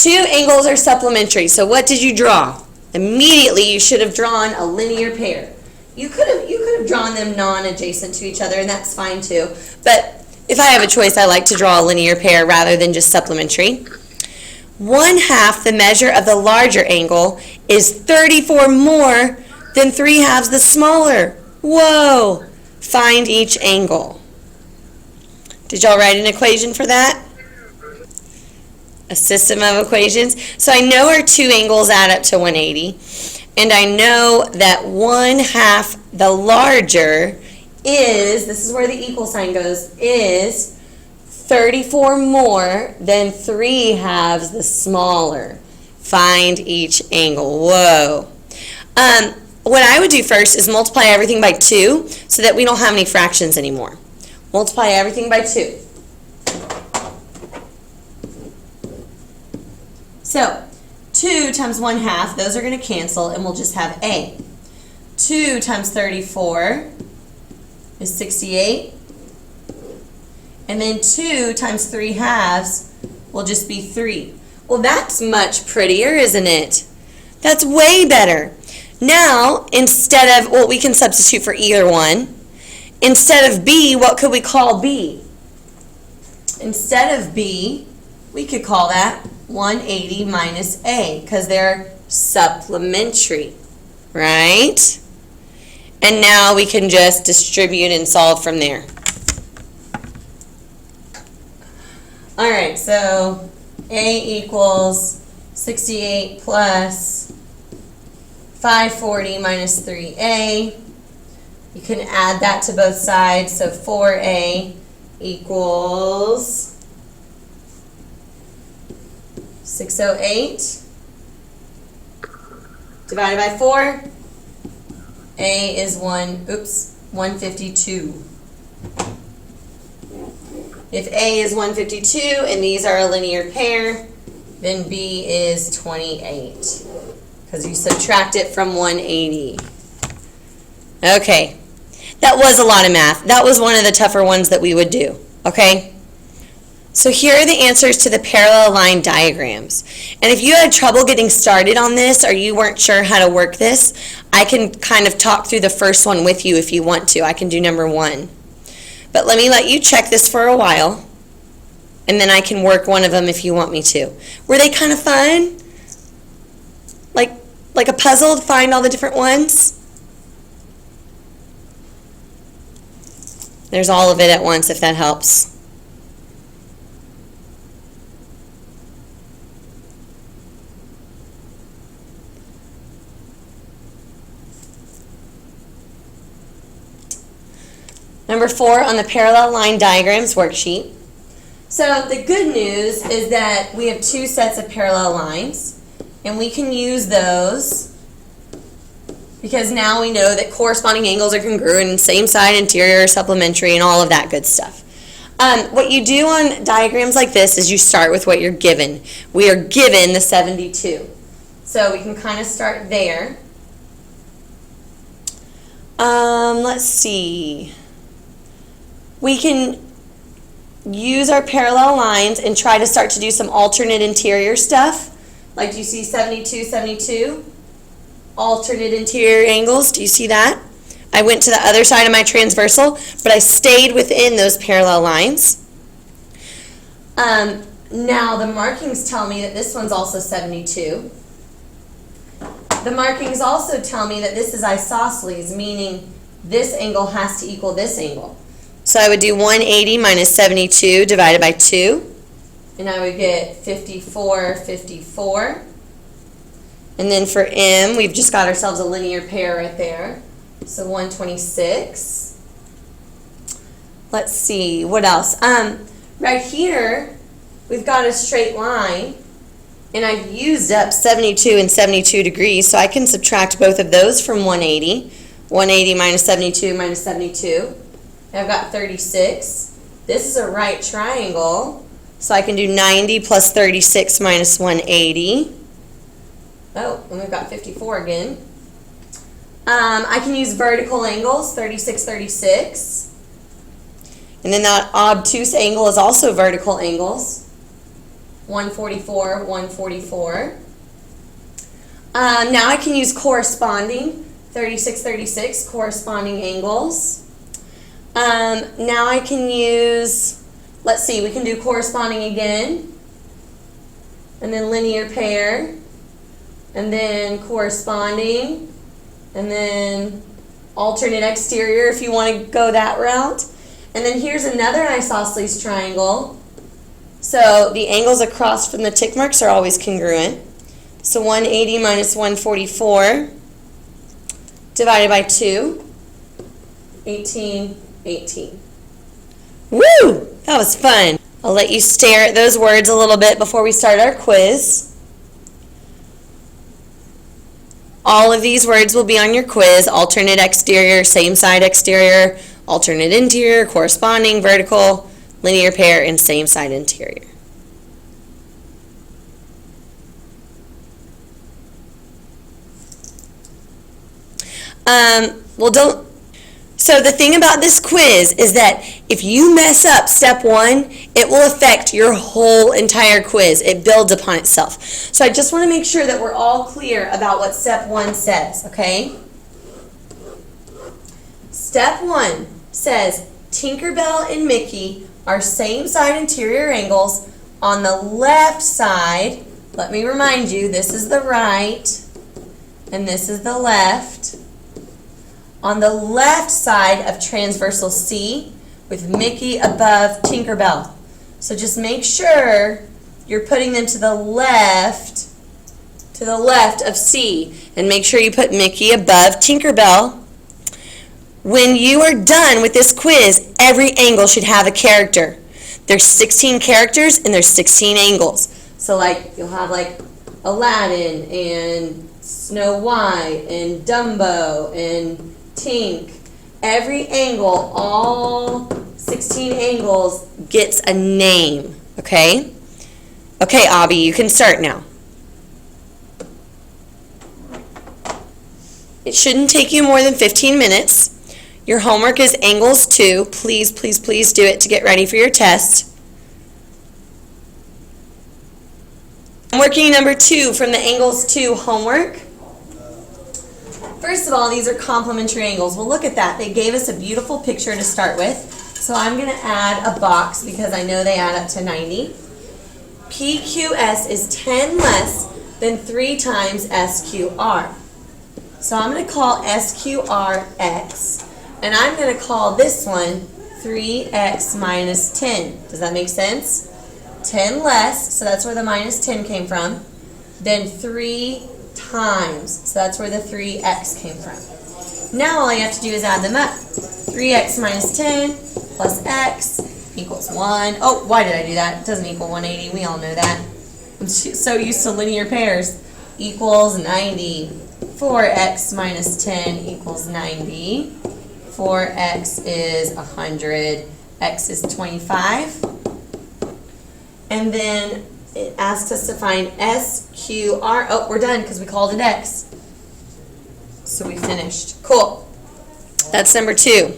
Two angles are supplementary. So what did you draw? Immediately you should have drawn a linear pair. You could have drawn them non-adjacent to each other, and that's fine too. But if I have a choice, I like to draw a linear pair rather than just supplementary. 1/2 the measure of the larger angle is 34 more than 3/2 the smaller. Whoa! Find each angle. Did y'all write an equation for that? A system of equations. So I know our two angles add up to 180. And I know that 1/2 the larger is, this is where the equal sign goes, is 34 more than 3/2 the smaller. Find each angle. Whoa. What I would do first is multiply everything by 2 so that we don't have any fractions anymore. Multiply everything by 2. So 2 times 1/2, those are going to cancel, and we'll just have A. 2 times 34 is 68. And then 2 times 3/2 will just be 3. Well, that's much prettier, isn't it? That's way better. Now, instead of, well, we can substitute for either one. Instead of B, what could we call B? Instead of B, we could call that 180 minus A, because they're supplementary, right? And now we can just distribute and solve from there. All right, so A equals 68 plus 540 minus 3A. You can add that to both sides, so 4A equals 608 divided by 4. A is 152. If A is 152 and these are a linear pair, then B is 28, because you subtract it from 180. Okay, that was a lot of math. That was one of the tougher ones that we would do, okay? So here are the answers to the parallel line diagrams. And if you had trouble getting started on this, or you weren't sure how to work this, I can kind of talk through the first one with you if you want to. I can do number 1. But let me let you check this for a while, and then I can work one of them if you want me to. Were they kind of fun? Like a puzzle to find all the different ones? There's all of it at once, if that helps. Number 4 on the parallel line diagrams worksheet. So the good news is that we have 2 sets of parallel lines, and we can use those because now we know that corresponding angles are congruent, same side, interior, supplementary, and all of that good stuff. What you do on diagrams like this is you start with what you're given. We are given the 72. So we can kind of start there. Let's see. We can use our parallel lines and try to start to do some alternate interior stuff. Like, do you see 72, 72? Alternate interior angles. Do you see that? I went to the other side of my transversal, but I stayed within those parallel lines. Now, the markings tell me that this one's also 72. The markings also tell me that this is isosceles, meaning this angle has to equal this angle. So I would do 180 minus 72 divided by 2, and I would get 54, 54. And then for M, we've just got ourselves a linear pair right there. So 126. Let's see, what else? Right here, we've got a straight line, and I've used up 72 and 72 degrees, so I can subtract both of those from 180. 180 minus 72 minus 72. I've got 36. This is a right triangle, so I can do 90 plus 36 minus 180. Oh, and we've got 54 again. I can use vertical angles, 36, 36. And then that obtuse angle is also vertical angles. 144, 144. Now I can use corresponding, 36, 36, corresponding angles. Now I can use, let's see, we can do corresponding again, and then linear pair, and then corresponding, and then alternate exterior if you want to go that route. And then here's another isosceles triangle. So the angles across from the tick marks are always congruent. So 180 minus 144 divided by 2, 18, 18. Woo! That was fun. I'll let you stare at those words a little bit before we start our quiz. All of these words will be on your quiz: alternate exterior, same side exterior, alternate interior, corresponding, vertical, linear pair, and same side interior. So the thing about this quiz is that if you mess up step 1, it will affect your whole entire quiz. It builds upon itself. So I just want to make sure that we're all clear about what step 1 says, okay? Step 1 says Tinkerbell and Mickey are same side interior angles on the left side. Let me remind you, this is the right and this is the left. On the left side of transversal C with Mickey above Tinkerbell. So just make sure you're putting them to the left of C, and make sure you put Mickey above Tinkerbell. When you are done with this quiz, every angle should have a character. There's 16 characters and there's 16 angles. So like you'll have like Aladdin and Snow White and Dumbo and Tink. Every angle, all 16 angles, gets a name, okay? Okay, Abby, you can start now. It shouldn't take you more than 15 minutes. Your homework is angles 2. Please, please, please do it to get ready for your test. Working number 2 from the angles 2 homework. First of all, these are complementary angles. Well, look at that. They gave us a beautiful picture to start with. So I'm going to add a box because I know they add up to 90. PQS is 10 less than 3 times SQR. So I'm going to call SQR X. And I'm going to call this one 3X minus 10. Does that make sense? 10 less, so that's where the minus 10 came from. Then 3 times, so that's where the 3x came from. Now all you have to do is add them up. 3x minus 10 plus x equals 1. Oh, why did I do that? It doesn't equal 180. We all know that. I'm so used to linear pairs. Equals 90. 4x minus 10 equals 90. 4x is 100. X is 25. And then it asks us to find SQR. Oh, we're done because we called it X. So we finished. Cool. That's number 2.